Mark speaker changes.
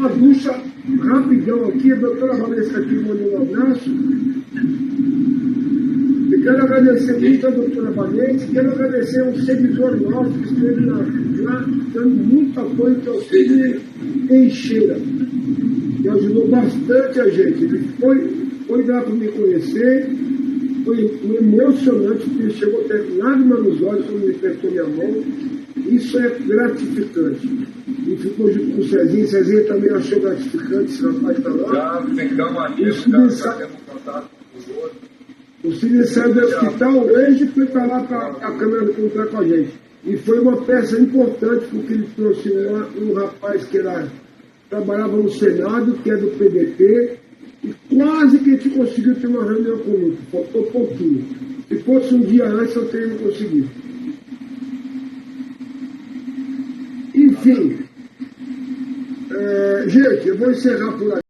Speaker 1: uma ducha rapidão aqui, a doutora Vanessa aqui mandou um abraço. Eu quero agradecer muito a doutora Vanessa, quero agradecer um seguidor nosso que esteve lá dando muito apoio, que é o Sidney Teixeira, que ajudou bastante a gente. Ele foi lá para me conhecer, foi emocionante, porque ele chegou a ter lágrimas nos olhos quando ele apertou minha mão. Isso é gratificante. E ficou junto com o Cezinha também achou gratificante, esse rapaz está lá.
Speaker 2: Já ficamos aqui, já temos contato com o outro.
Speaker 1: O Sidney saiu do hospital hoje e foi para lá para a Câmara de encontrar com a gente. E foi uma peça importante, porque ele trouxe um rapaz que trabalhava no Senado, que é do PDT, e quase que a gente conseguiu ter uma reunião com ele. Faltou pouquinho. Se fosse um dia antes, eu teria conseguido. Enfim, gente, eu vou encerrar por aqui.